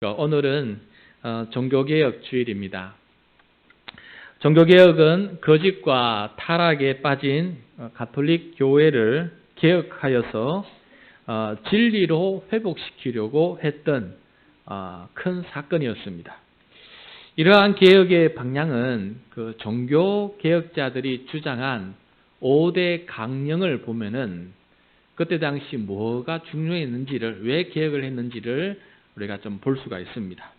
오늘은 종교개혁 주일입니다. 종교개혁은 거짓과 타락에 빠진 가톨릭 교회를 개혁하여서 진리로 회복시키려고 했던 큰 사건이었습니다. 이러한 개혁의 방향은 그 종교개혁자들이 주장한 5대 강령을 보면은 그때 당시 뭐가 중요했는지를, 왜 개혁을 했는지를 우리가 좀 볼 수가 있습니다.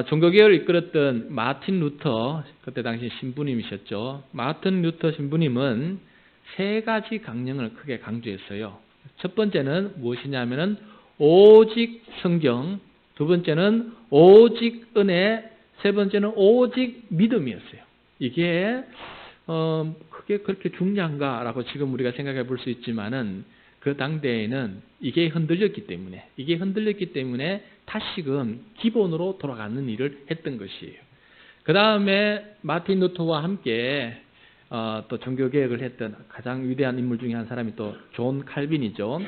종교개혁을 이끌었던 마틴 루터, 그때 당시 신부님이셨죠. 마틴 루터 신부님은 3가지 강령을 크게 강조했어요. 첫 번째는 무엇이냐면은 오직 성경, 두 번째는 오직 은혜, 세 번째는 오직 믿음이었어요. 이게 그게 그렇게 중요한가라고 지금 우리가 생각해 볼 수 있지만은 그 당대에는 이게 흔들렸기 때문에 다시금 기본으로 돌아가는 일을 했던 것이에요. 그 다음에 마틴 루터와 함께 또 종교개혁을 했던 가장 위대한 인물 중에 한 사람이 또 존 칼빈이죠.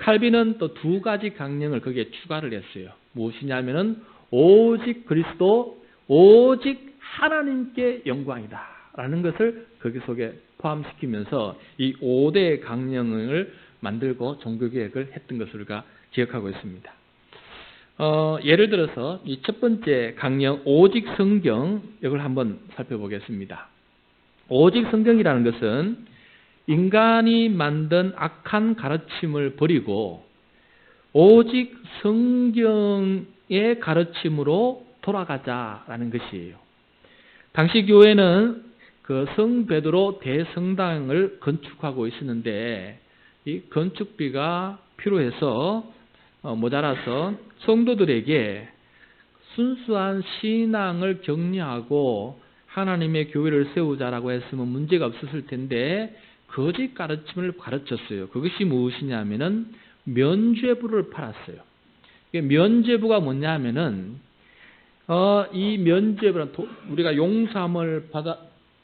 칼빈은 또 2가지 강령을 거기에 추가를 했어요. 무엇이냐면은 오직 그리스도, 오직 하나님께 영광이다 라는 것을 거기 속에 포함시키면서 이 5대 강령을 만들고 종교개혁을 했던 것을 우리가 기억하고 있습니다. 예를 들어서 이 첫 번째 강령 오직 성경, 이걸 한번 살펴보겠습니다. 오직 성경이라는 것은 인간이 만든 악한 가르침을 버리고 오직 성경의 가르침으로 돌아가자라는 것이에요. 당시 교회는 그 성 베드로 대성당을 건축하고 있었는데 이 건축비가 필요해서 모자라서 성도들에게 순수한 신앙을 격려하고 하나님의 교회를 세우자라고 했으면 문제가 없었을 텐데 거짓 가르침을 가르쳤어요. 그것이 무엇이냐면은 면죄부를 팔았어요. 면죄부가 뭐냐면은 이 면죄부는 우리가 용서함을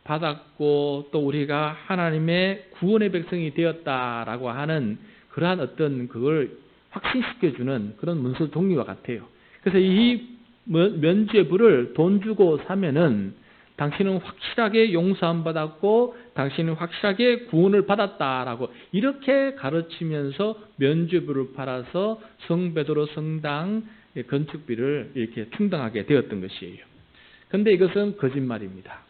받았고 또 우리가 하나님의 구원의 백성이 되었다라고 하는 그러한 어떤 그걸 확신시켜주는 그런 문서 종류와 같아요. 그래서 이 면죄부를 돈 주고 사면은 당신은 확실하게 용서함 받았고 당신은 확실하게 구원을 받았다라고 이렇게 가르치면서 면죄부를 팔아서 성베드로 성당 건축비를 이렇게 충당하게 되었던 것이에요. 그런데 이것은 거짓말입니다.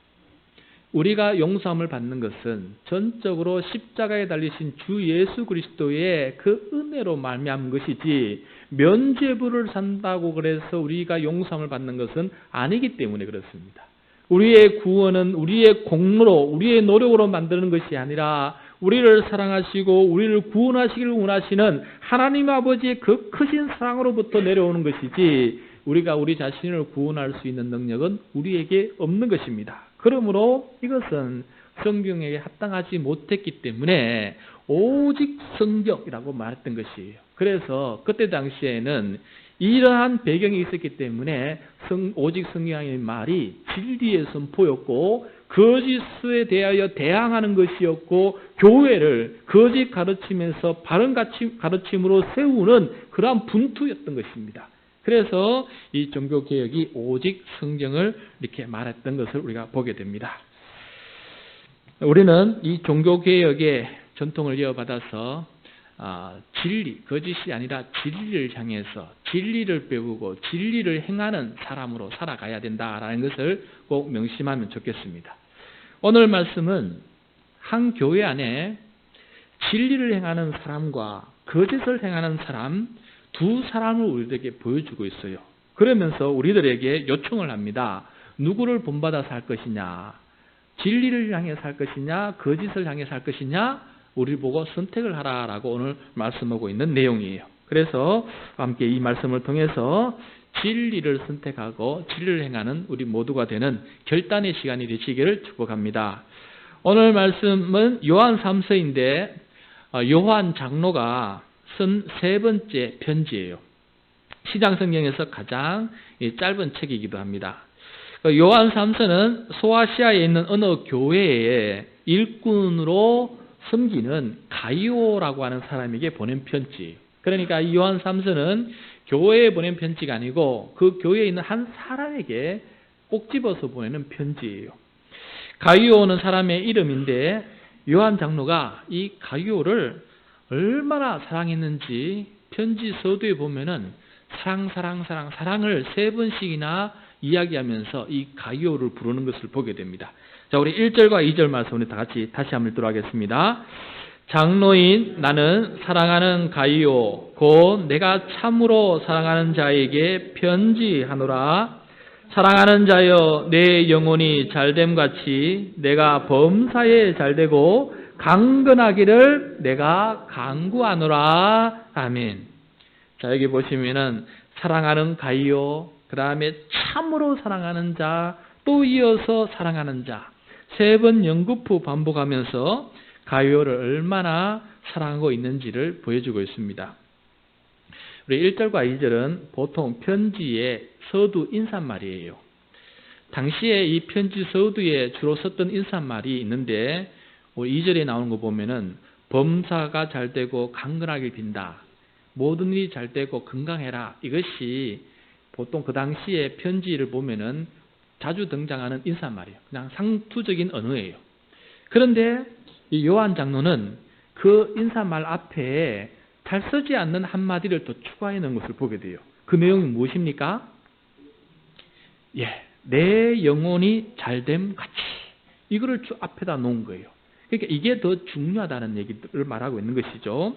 우리가 용서함을 받는 것은 전적으로 십자가에 달리신 주 예수 그리스도의 그 은혜로 말미암은 것이지 면죄부를 산다고 그래서 우리가 용서함을 받는 것은 아니기 때문에 그렇습니다. 우리의 구원은 우리의 공로로, 우리의 노력으로 만드는 것이 아니라 우리를 사랑하시고 우리를 구원하시기를 원하시는 하나님 아버지의 그 크신 사랑으로부터 내려오는 것이지 우리가 우리 자신을 구원할 수 있는 능력은 우리에게 없는 것입니다. 그러므로 이것은 성경에 합당하지 못했기 때문에 오직 성경이라고 말했던 것이에요. 그래서 그때 당시에는 이러한 배경이 있었기 때문에 오직 성경의 말이 진리의 선포였고 거짓에 대하여 대항하는 것이었고 교회를 거짓 가르치면서 바른 가르침으로 세우는 그러한 분투였던 것입니다. 그래서 이 종교개혁이 오직 성경을 이렇게 말했던 것을 우리가 보게 됩니다. 우리는 이 종교개혁의 전통을 이어받아서 진리, 거짓이 아니라 진리를 향해서 진리를 배우고 진리를 행하는 사람으로 살아가야 된다라는 것을 꼭 명심하면 좋겠습니다. 오늘 말씀은 한 교회 안에 진리를 행하는 사람과 거짓을 행하는 사람, 2사람을 우리들에게 보여주고 있어요. 그러면서 우리들에게 요청을 합니다. 누구를 본받아 살 것이냐? 진리를 향해 살 것이냐? 거짓을 향해 살 것이냐? 우리를 보고 선택을 하라라고 오늘 말씀하고 있는 내용이에요. 그래서 함께 이 말씀을 통해서 진리를 선택하고 진리를 행하는 우리 모두가 되는 결단의 시간이 되시기를 축복합니다. 오늘 말씀은 요한 3서인데 요한 장로가 쓴 3번째 편지예요. 시장성경에서 가장 짧은 책이기도 합니다. 요한 3서는 소아시아에 있는 어느 교회의 일꾼으로 섬기는 가이오라고 하는 사람에게 보낸 편지. 그러니까 이 요한 3서는 교회에 보낸 편지가 아니고 그 교회에 있는 한 사람에게 꼭 집어서 보내는 편지예요. 가이오는 사람의 이름인데 요한 장로가 이 가이오를 얼마나 사랑했는지 편지 서두에 보면은 사랑을 3번씩이나 이야기하면서 이 가이오를 부르는 것을 보게 됩니다. 자, 우리 1절과 2절 말씀을 다시 한번 읽도록 하겠습니다. 장로인 나는 사랑하는 가이오 곧 내가 참으로 사랑하는 자에게 편지하노라. 사랑하는 자여 내 영혼이 잘됨같이 내가 범사에 잘되고 강건하기를 내가 간구하노라. 아멘. 자, 여기 보시면은 사랑하는 가이오, 그 다음에 참으로 사랑하는 자, 또 이어서 사랑하는 자 3번 연구프 반복하면서 가이오를 얼마나 사랑하고 있는지를 보여주고 있습니다. 우리 1절과 2절은 보통 편지의 서두 인사말이에요. 당시에 이 편지 서두에 주로 썼던 인사말이 있는데 2절에 나오는 거 보면은 범사가 잘되고 강건하길 빈다. 모든 일이 잘되고 건강해라. 이것이 보통 그 당시에 편지를 보면은 자주 등장하는 인사말이에요. 그냥 상투적인 언어예요. 그런데 이 요한 장로는 그 인사말 앞에 잘 쓰지 않는 한마디를 더 추가해 놓은 것을 보게 돼요. 그 내용이 무엇입니까? 내 영혼이 잘됨 같이. 이거를 앞에다 놓은 거예요. 그러니까 이게 더 중요하다는 얘기를 말하고 있는 것이죠.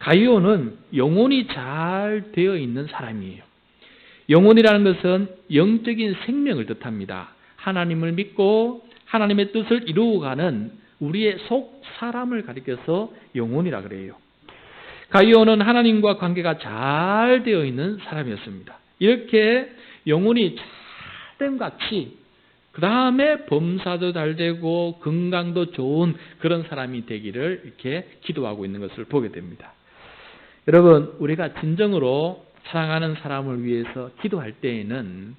가이오는 영혼이 잘 되어 있는 사람이에요. 영혼이라는 것은 영적인 생명을 뜻합니다. 하나님을 믿고 하나님의 뜻을 이루어가는 우리의 속 사람을 가리켜서 영혼이라 그래요. 가이오는 하나님과 관계가 잘 되어 있는 사람이었습니다. 이렇게 영혼이 잘됨 같이 그 다음에 범사도 잘 되고 건강도 좋은 그런 사람이 되기를 이렇게 기도하고 있는 것을 보게 됩니다. 여러분, 우리가 진정으로 사랑하는 사람을 위해서 기도할 때에는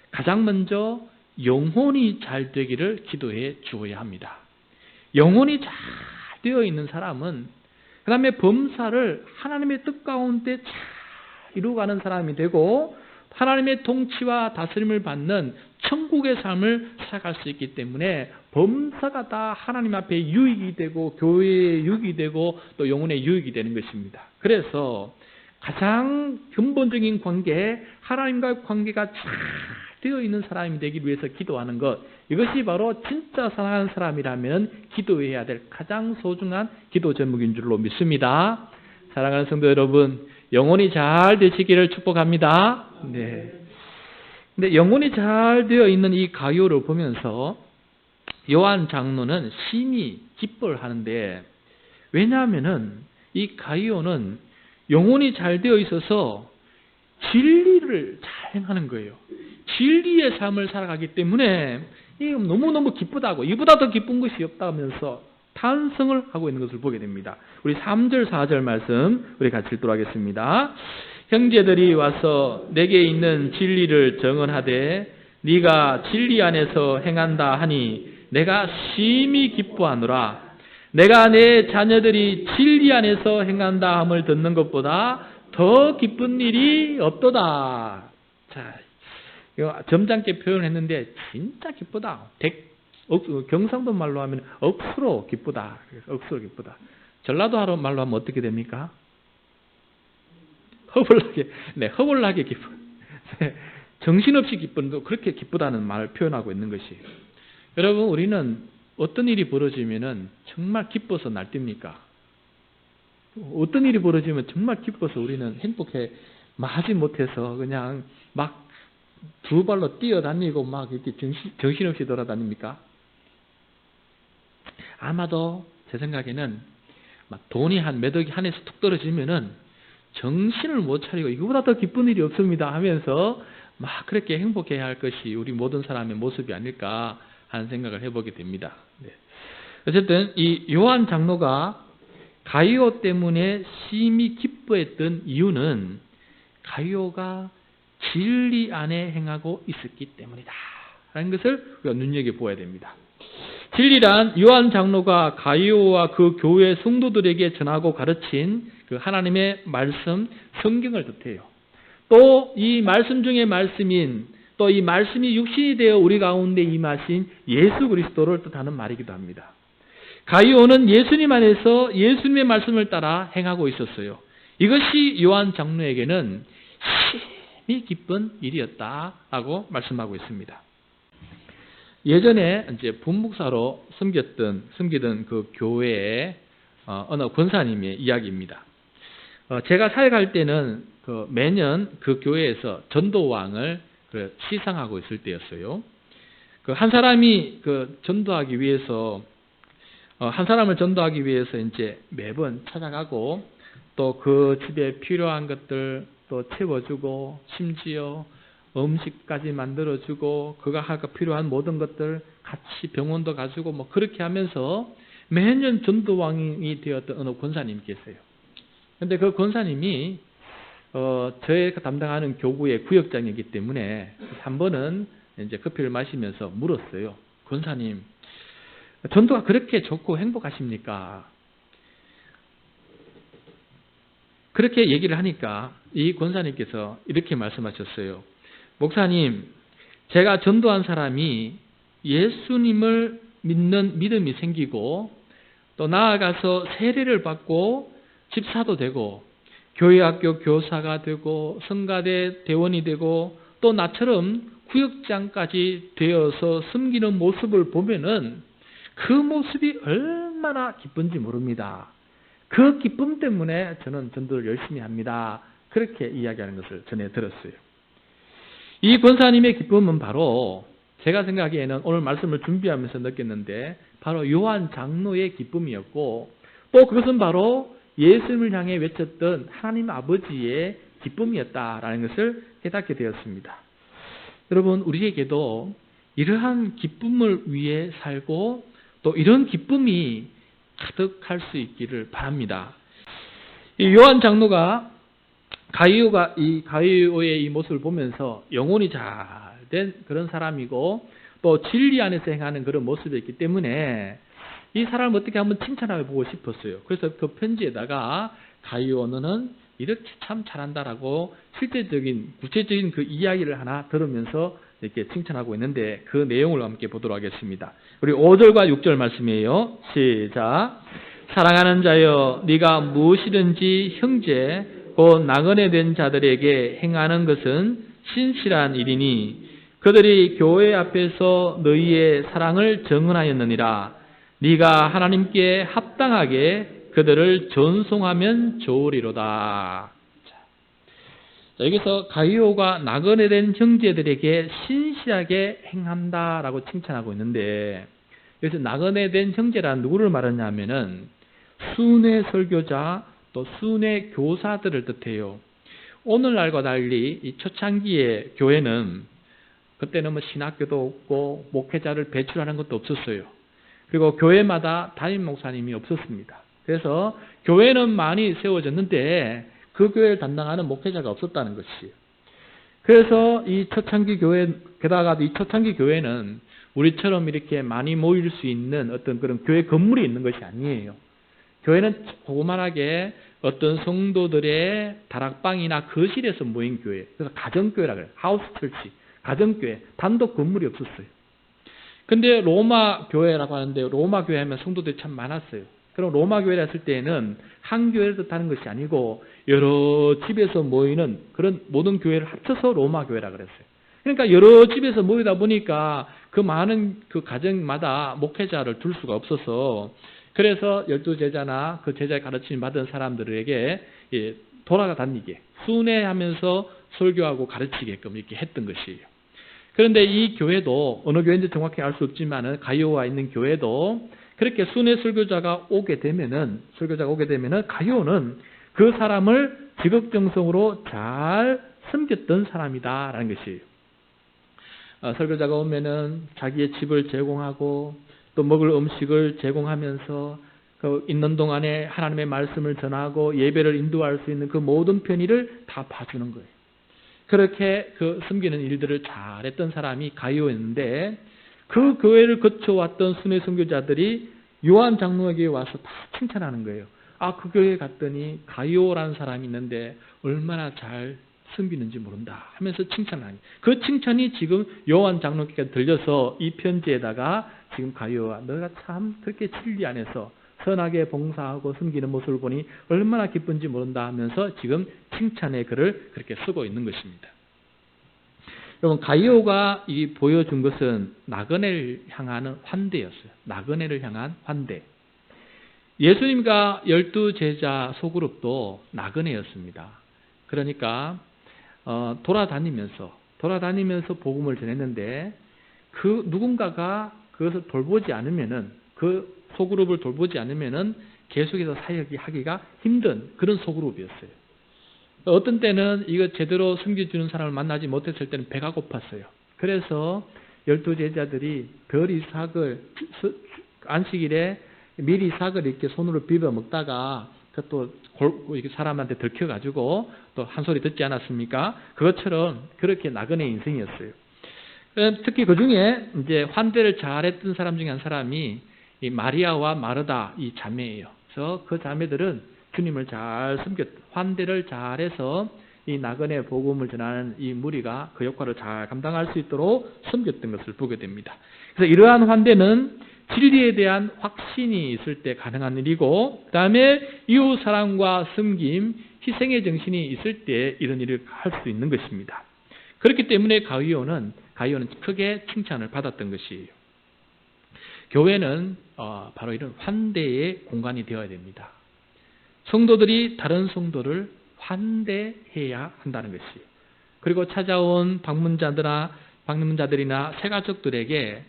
가장 먼저 영혼이 잘 되기를 기도해 주어야 합니다. 영혼이 잘 되어 있는 사람은 그 다음에 범사를 하나님의 뜻 가운데 잘 이루어가는 사람이 되고 하나님의 통치와 다스림을 받는 천국의 삶을 살아갈 수 있기 때문에 범사가 다 하나님 앞에 유익이 되고 교회에 유익이 되고 또 영혼의 유익이 되는 것입니다. 그래서 가장 근본적인 관계, 하나님과의 관계가 잘 되어 있는 사람이 되기 위해서 기도하는 것, 이것이 바로 진짜 사랑하는 사람이라면 기도해야 될 가장 소중한 기도 제목인 줄로 믿습니다. 사랑하는 성도 여러분, 영혼이 잘 되시기를 축복합니다. 네. 근데 영혼이 잘 되어 있는 이 가이오를 보면서 요한 장로는 심히 기뻐를 하는데, 왜냐하면은 이 가이오는 영혼이 잘 되어 있어서 진리를 잘 행하는 거예요. 진리의 삶을 살아가기 때문에 이게 너무너무 기쁘다고, 이보다 더 기쁜 것이 없다면서 탄성을 하고 있는 것을 보게 됩니다. 우리 3절 4절 말씀 우리 같이 읽도록 하겠습니다. 형제들이 와서 내게 있는 진리를 정언하되 네가 진리 안에서 행한다 하니 내가 심히 기뻐하노라. 내가 내 자녀들이 진리 안에서 행한다 함을 듣는 것보다 더 기쁜 일이 없도다. 자, 이거 점잖게 표현했는데 진짜 기쁘다. 경상도 말로 하면 억수로 기쁘다. 억수로 기쁘다. 전라도 말로 하면 어떻게 됩니까? 허벌나게 기쁜. 정신없이 기쁜, 그렇게 기쁘다는 말을 표현하고 있는 것이에요. 여러분, 우리는 어떤 일이 벌어지면은 정말 기뻐서 날뜁니까? 어떤 일이 벌어지면 정말 기뻐서 우리는 행복해 마지 못해서 그냥 막 두 발로 뛰어다니고 막 이렇게 정신없이 돌아다닙니까? 아마도 제 생각에는 막 돈이 몇 억이 한 해서 툭 떨어지면은 정신을 못 차리고 이거보다 더 기쁜 일이 없습니다 하면서 막 그렇게 행복해야 할 것이 우리 모든 사람의 모습이 아닐까 하는 생각을 해보게 됩니다. 네. 어쨌든 이 요한 장로가 가이오 때문에 심히 기뻐했던 이유는 가이오가 진리 안에 행하고 있었기 때문이다 라는 것을 우리가 눈여겨보아야 됩니다. 진리란 요한 장로가 가이오와 그 교회 성도들에게 전하고 가르친 그 하나님의 말씀, 성경을 뜻해요. 또 이 말씀 중에 말씀인 또 이 말씀이 육신이 되어 우리 가운데 임하신 예수 그리스도를 뜻하는 말이기도 합니다. 가이오는 예수님 안에서 예수님의 말씀을 따라 행하고 있었어요. 이것이 요한 장로에게는 심히 기쁜 일이었다라고 말씀하고 있습니다. 예전에 이제 분목사로 섬기던 그 교회의 어느 권사님의 이야기입니다. 제가 사역할 때는 매년 그 교회에서 전도왕을 시상하고 있을 때였어요. 한 사람이 전도하기 위해서 한 사람을 전도하기 위해서 이제 매번 찾아가고 또 그 집에 필요한 것들 또 채워주고 심지어 음식까지 만들어주고 그가 필요한 모든 것들 같이 병원도 가지고 뭐 그렇게 하면서 매년 전도왕이 되었던 어느 권사님 계세요. 근데 그 권사님이 저희가 담당하는 교구의 구역장이기 때문에 한 번은 이제 커피를 마시면서 물었어요. 권사님, 전도가 그렇게 좋고 행복하십니까? 그렇게 얘기를 하니까 이 권사님께서 이렇게 말씀하셨어요. 목사님, 제가 전도한 사람이 예수님을 믿는 믿음이 생기고 또 나아가서 세례를 받고 집사도 되고 교회학교 교사가 되고 성가대 대원이 되고 또 나처럼 구역장까지 되어서 섬기는 모습을 보면은 그 모습이 얼마나 기쁜지 모릅니다. 그 기쁨 때문에 저는 전도를 열심히 합니다. 그렇게 이야기하는 것을 전해 들었어요. 이 권사님의 기쁨은 바로 제가 생각하기에는 오늘 말씀을 준비하면서 느꼈는데 바로 요한 장로의 기쁨이었고 또 그것은 바로 예수님을 향해 외쳤던 하나님 아버지의 기쁨이었다라는 것을 깨닫게 되었습니다. 여러분, 우리에게도 이러한 기쁨을 위해 살고 또 이런 기쁨이 가득할 수 있기를 바랍니다. 이 요한 장로가 가이오의 이 모습을 보면서 영혼이 잘된 그런 사람이고 또 진리 안에서 행하는 그런 모습이었기 때문에 이 사람을 어떻게 한번 칭찬해 보고 싶었어요. 그래서 그 편지에다가 가이오 너는 이렇게 참 잘한다라고 실제적인 구체적인 그 이야기를 하나 들으면서 이렇게 칭찬하고 있는데 그 내용을 함께 보도록 하겠습니다. 우리 5절과 6절 말씀이에요. 시작. 사랑하는 자여, 네가 무엇이든지 형제 곧 나그네 된 자들에게 행하는 것은 신실한 일이니 그들이 교회 앞에서 너희의 사랑을 증언하였느니라. 네가 하나님께 합당하게 그들을 전송하면 좋으리로다. 자, 여기서 가이오가 나그네 된 형제들에게 신실하게 행한다라고 칭찬하고 있는데 여기서 나그네 된 형제란 누구를 말하냐면은 순회 설교자 또 순회 교사들을 뜻해요. 오늘날과 달리 이 초창기의 교회는 그때는 뭐 신학교도 없고 목회자를 배출하는 것도 없었어요. 그리고 교회마다 담임 목사님이 없었습니다. 그래서 교회는 많이 세워졌는데 그 교회를 담당하는 목회자가 없었다는 것이에요. 그래서 이 초창기 교회, 게다가 이 초창기 교회는 우리처럼 이렇게 많이 모일 수 있는 어떤 그런 교회 건물이 있는 것이 아니에요. 교회는 조그만하게 어떤 성도들의 다락방이나 거실에서 모인 교회, 그래서 가정교회라고 해요. 하우스 철치, 가정교회, 단독 건물이 없었어요. 근데 로마 교회라고 하는데 로마 교회 하면 성도들이 참 많았어요. 그럼 로마 교회라 했을 때에는 한 교회를 뜻하는 것이 아니고 여러 집에서 모이는 그런 모든 교회를 합쳐서 로마 교회라고 그랬어요. 그러니까 여러 집에서 모이다 보니까 그 많은 그 가정마다 목회자를 둘 수가 없어서 그래서 12제자나 그 제자의 가르침을 받은 사람들에게 돌아다니게 순회하면서 설교하고 가르치게끔 이렇게 했던 것이에요. 그런데 이 교회도 어느 교회인지 정확히 알 수 없지만은 가이오와 있는 교회도 그렇게 순회 설교자가 오게 되면은 가이오는 그 사람을 지극정성으로 잘 섬겼던 사람이다라는 것이에요. 설교자가 오면은 자기의 집을 제공하고 또 먹을 음식을 제공하면서 그 있는 동안에 하나님의 말씀을 전하고 예배를 인도할 수 있는 그 모든 편의를 다 봐주는 거예요. 그렇게 그 섬기는 일들을 잘했던 사람이 가이오였는데 그 교회를 거쳐왔던 순회 선교자들이 요한 장로에게 와서 다 칭찬하는 거예요. 아, 그 교회에 갔더니 가이오라는 사람이 있는데 얼마나 잘 섬기는지 모른다 하면서 칭찬을 하니 그 칭찬이 지금 요한 장로께 들려서 이 편지에다가 지금 가룟유다가 너가 참 그렇게 진리 안에서 선하게 봉사하고 섬기는 모습을 보니 얼마나 기쁜지 모른다 하면서 지금 칭찬의 글을 그렇게 쓰고 있는 것입니다. 여러분 가룟유다가 이 보여준 것은 나그네를 향하는 환대였어요. 나그네를 향한 환대. 예수님과 12제자 소그룹도 나그네였습니다. 그러니까 돌아다니면서 복음을 전했는데 그 누군가가 그것을 돌보지 않으면은 그 소그룹을 돌보지 않으면은 계속해서 사역하기가 힘든 그런 소그룹이었어요. 어떤 때는 이거 제대로 섬겨주는 사람을 만나지 못했을 때는 배가 고팠어요. 그래서 12제자들이 별 이삭을 안식일에 미리 이삭을 이렇게 손으로 비벼 먹다가 또 이렇게 사람한테 들켜가지고 또 한 소리 듣지 않았습니까? 그것처럼 그렇게 나그네 인생이었어요. 특히 그 중에 이제 환대를 잘했던 사람 중에 한 사람이 이 마리아와 마르다 이 자매예요. 그래서 그 자매들은 주님을 잘 환대를 잘해서 이 나그네 복음을 전하는 이 무리가 그 역할을 잘 감당할 수 있도록 섬겼던 것을 보게 됩니다. 그래서 이러한 환대는 진리에 대한 확신이 있을 때 가능한 일이고, 그 다음에 이웃 사랑과 섬김, 희생의 정신이 있을 때 이런 일을 할 수 있는 것입니다. 그렇기 때문에 가룟유다는 크게 칭찬을 받았던 것이에요. 교회는 바로 이런 환대의 공간이 되어야 됩니다. 성도들이 다른 성도를 환대해야 한다는 것이에요. 그리고 찾아온 방문자들이나 새가족들에게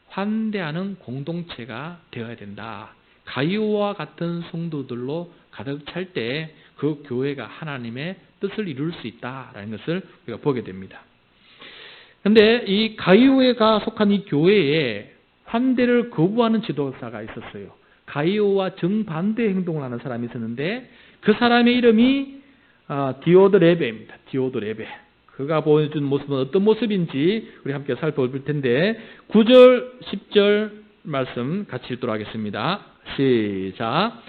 환대하는 공동체가 되어야 된다. 가룟유다와 같은 성도들로 가득 찰 때 그 교회가 하나님의 뜻을 이룰 수 있다라는 것을 우리가 보게 됩니다. 그런데 이 가룟유다가 속한 이 교회에 환대를 거부하는 지도자가 있었어요. 가룟유다와 정반대 행동을 하는 사람이 있었는데 그 사람의 이름이 디오드레베입니다. 디오드레베. 그가 보여준 모습은 어떤 모습인지 우리 함께 살펴볼 텐데 9절, 10절 말씀 같이 읽도록 하겠습니다. 시작.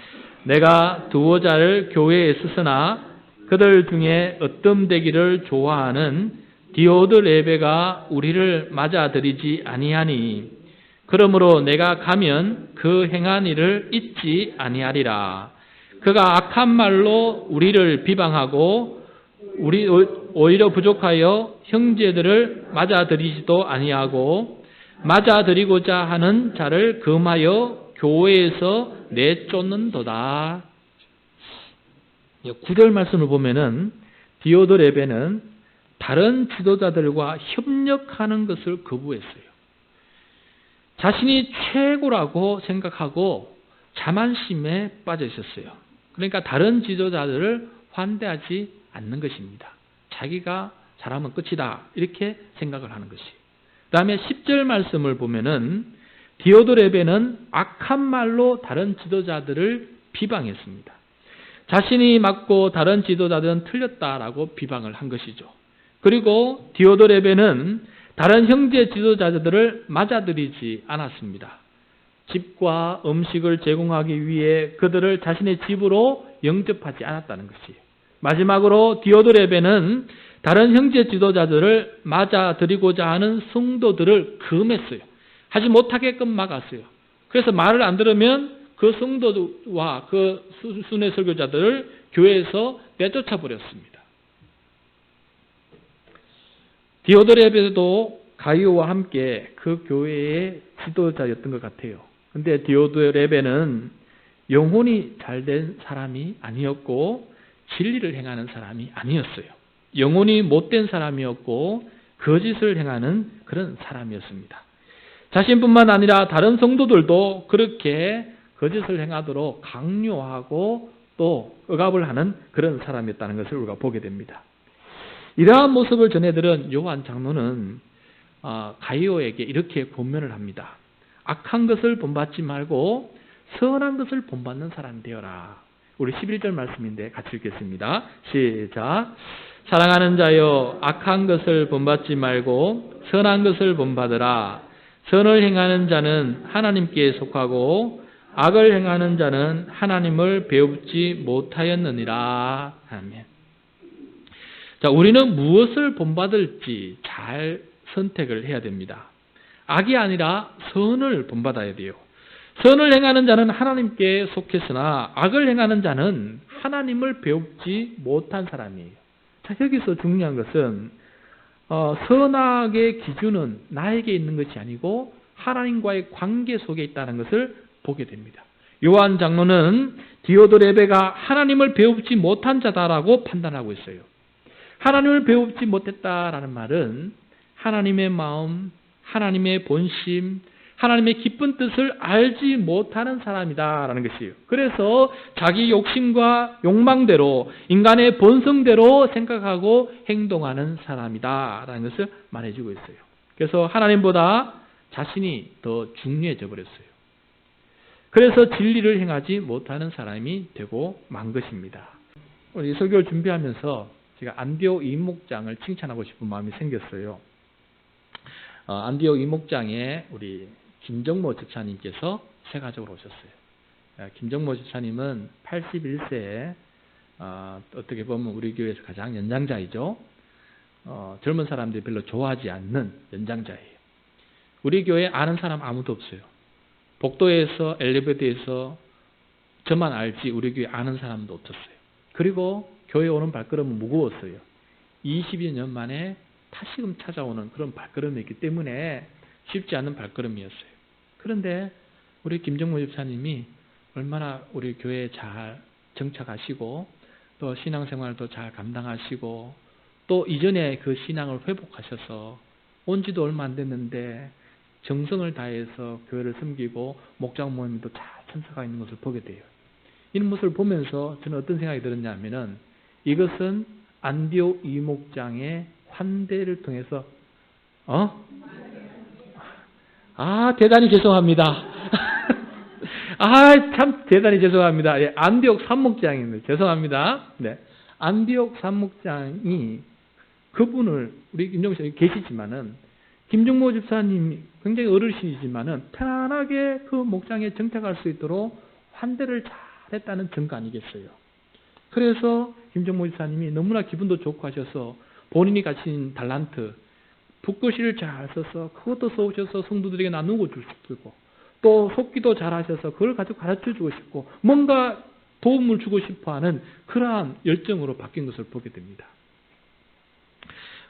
내가 두오자를 교회에 쓰으나 그들 중에 어뜸되기를 좋아하는 디오드레베가 우리를 맞아들이지 아니하니 그러므로 내가 가면 그 행한 일을 잊지 아니하리라. 그가 악한 말로 우리를 비방하고 우리 오히려 부족하여 형제들을 맞아들이지도 아니하고 맞아들이고자 하는 자를 금하여 교회에서 내쫓는도다. 9절 말씀을 보면은 디오드레베는 다른 지도자들과 협력하는 것을 거부했어요. 자신이 최고라고 생각하고 자만심에 빠져 있었어요. 그러니까 다른 지도자들을 환대하지 않는 것입니다. 자기가 잘하면 끝이다 이렇게 생각을 하는 것이. 그 다음에 10절 말씀을 보면은 디오드레베는 악한 말로 다른 지도자들을 비방했습니다. 자신이 맞고 다른 지도자들은 틀렸다라고 비방을 한 것이죠. 그리고 디오드레베는 다른 형제 지도자들을 맞아들이지 않았습니다. 집과 음식을 제공하기 위해 그들을 자신의 집으로 영접하지 않았다는 것이에요. 마지막으로 디오드레베는 다른 형제 지도자들을 맞아들이고자 하는 성도들을 금했어요. 하지 못하게끔 막았어요. 그래서 말을 안 들으면 그 성도와 그 순회 설교자들을 교회에서 내쫓아 버렸습니다. 디오드레베도 가룟유다와 함께 그 교회의 지도자였던 것 같아요. 그런데 디오드레베는 영혼이 잘된 사람이 아니었고 진리를 행하는 사람이 아니었어요. 영혼이 못된 사람이었고 거짓을 행하는 그런 사람이었습니다. 자신뿐만 아니라 다른 성도들도 그렇게 거짓을 행하도록 강요하고 또 억압을 하는 그런 사람이었다는 것을 우리가 보게 됩니다. 이러한 모습을 전해들은 요한 장로는 가룟유다에게 이렇게 권면을 합니다. 악한 것을 본받지 말고 선한 것을 본받는 사람이 되어라. 우리 11절 말씀인데 같이 읽겠습니다. 시작. 사랑하는 자여 악한 것을 본받지 말고 선한 것을 본받으라. 선을 행하는 자는 하나님께 속하고 악을 행하는 자는 하나님을 배웁지 못하였느니라. 아멘. 자, 우리는 무엇을 본받을지 잘 선택을 해야 됩니다. 악이 아니라 선을 본받아야 돼요. 선을 행하는 자는 하나님께 속했으나 악을 행하는 자는 하나님을 배우지 못한 사람이에요. 자, 여기서 중요한 것은 선악의 기준은 나에게 있는 것이 아니고 하나님과의 관계 속에 있다는 것을 보게 됩니다. 요한 장로는 디오도레베가 하나님을 배우지 못한 자다라고 판단하고 있어요. 하나님을 배우지 못했다라는 말은 하나님의 마음, 하나님의 본심, 하나님의 깊은 뜻을 알지 못하는 사람이다라는 것이에요. 그래서 자기 욕심과 욕망대로 인간의 본성대로 생각하고 행동하는 사람이다라는 것을 말해주고 있어요. 그래서 하나님보다 자신이 더 중요해져 버렸어요. 그래서 진리를 행하지 못하는 사람이 되고 만 것입니다. 우리 설교를 준비하면서 제가 안디옥 이목장을 칭찬하고 싶은 마음이 생겼어요. 안디옥 이목장에 우리 김정모 집사님께서 세가적으로 오셨어요. 김정모 집사님은 81세에 어떻게 보면 우리 교회에서 가장 연장자이죠. 젊은 사람들이 별로 좋아하지 않는 연장자예요. 우리 교회에 아는 사람 아무도 없어요. 복도에서 엘리베이터에서 저만 알지 우리 교회 아는 사람도 없었어요. 그리고 교회 오는 발걸음은 무거웠어요. 20여 년 만에 다시금 찾아오는 그런 발걸음이었기 때문에 쉽지 않은 발걸음이었어요. 그런데 우리 김정모 집사님이 얼마나 우리 교회에 잘 정착하시고 또 신앙생활도 잘 감당하시고 또 이전에 그 신앙을 회복하셔서 온 지도 얼마 안 됐는데 정성을 다해서 교회를 섬기고 목장 모임도 잘 참석하고 있는 것을 보게 돼요. 이런 모습을 보면서 저는 어떤 생각이 들었냐면은 이것은 안디옥 이목장의 환대를 통해서 대단히 죄송합니다. 참 대단히 죄송합니다. 예, 안디옥 산목장입니다. 죄송합니다. 네. 안디옥 산목장이 그분을 우리 김정모 씨가 계시지만은 김정모 집사님이 굉장히 어르신이지만은 편안하게 그 목장에 정착할 수 있도록 환대를 잘했다는 증거 아니겠어요. 그래서 김정모 집사님이 너무나 기분도 좋고 하셔서 본인이 가진 달란트, 붓글씨를 잘 써서 그것도 써오셔서 성도들에게 나누고 줄 수도 있고 또 속기도 잘 하셔서 그걸 가지고 가르쳐주고 싶고 뭔가 도움을 주고 싶어하는 그러한 열정으로 바뀐 것을 보게 됩니다.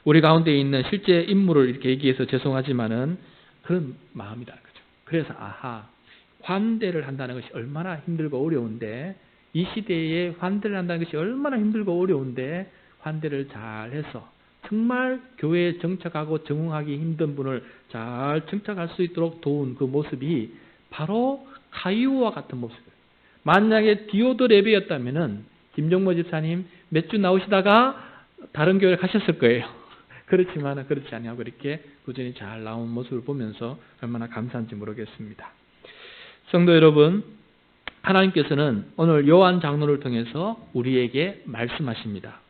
우리 가운데 있는 실제 인물을 이렇게 얘기해서 죄송하지만은 그런 마음이다. 그죠? 그래서 환대를 한다는 것이 얼마나 힘들고 어려운데 이 시대에 환대를 한다는 것이 얼마나 힘들고 어려운데 환대를 잘해서 정말 교회에 정착하고 적응하기 힘든 분을 잘 정착할 수 있도록 도운 그 모습이 바로 가이오와 같은 모습이에요. 만약에 디오도레베였다면은 김정모 집사님 몇 주 나오시다가 다른 교회를 가셨을 거예요. 그렇지만 그렇지 아니하고 이렇게 꾸준히 잘 나온 모습을 보면서 얼마나 감사한지 모르겠습니다. 성도 여러분, 하나님께서는 오늘 요한 장로를 통해서 우리에게 말씀하십니다.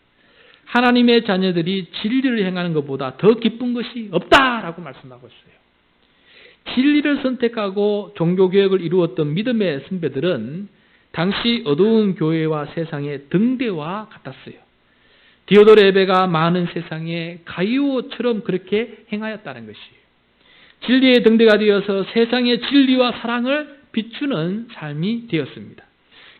하나님의 자녀들이 진리를 행하는 것보다 더 기쁜 것이 없다라고 말씀하고 있어요. 진리를 선택하고 종교개혁을 이루었던 믿음의 선배들은 당시 어두운 교회와 세상의 등대와 같았어요. 디오도레베가 많은 세상에 가이오처럼 그렇게 행하였다는 것이에요. 진리의 등대가 되어서 세상의 진리와 사랑을 비추는 삶이 되었습니다.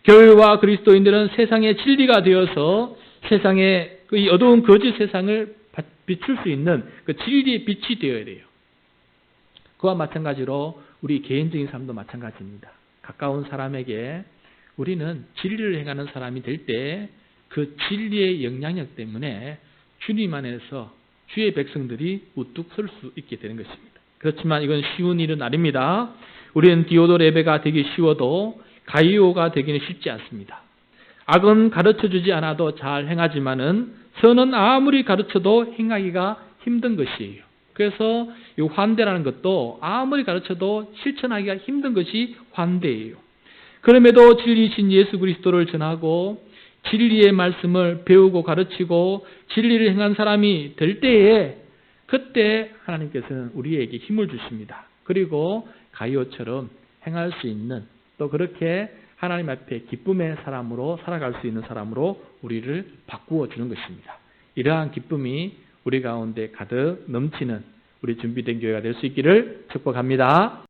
교회와 그리스도인들은 세상의 진리가 되어서 세상의 이 어두운 거짓 세상을 비출 수 있는 그 진리의 빛이 되어야 돼요. 그와 마찬가지로 우리 개인적인 삶도 마찬가지입니다. 가까운 사람에게 우리는 진리를 행하는 사람이 될 때 그 진리의 영향력 때문에 주님 안에서 주의 백성들이 우뚝 설 수 있게 되는 것입니다. 그렇지만 이건 쉬운 일은 아닙니다. 우리는 디오도레베가 되기 쉬워도 가이오가 되기는 쉽지 않습니다. 악은 가르쳐주지 않아도 잘 행하지만은 선은 아무리 가르쳐도 행하기가 힘든 것이에요. 그래서 이 환대라는 것도 아무리 가르쳐도 실천하기가 힘든 것이 환대예요. 그럼에도 진리이신 예수 그리스도를 전하고 진리의 말씀을 배우고 가르치고 진리를 행한 사람이 될 때에 그때 하나님께서는 우리에게 힘을 주십니다. 그리고 가이오처럼 행할 수 있는 또 그렇게 하나님 앞에 기쁨의 사람으로 살아갈 수 있는 사람으로 우리를 바꾸어 주는 것입니다. 이러한 기쁨이 우리 가운데 가득 넘치는 우리 준비된 교회가 될 수 있기를 축복합니다.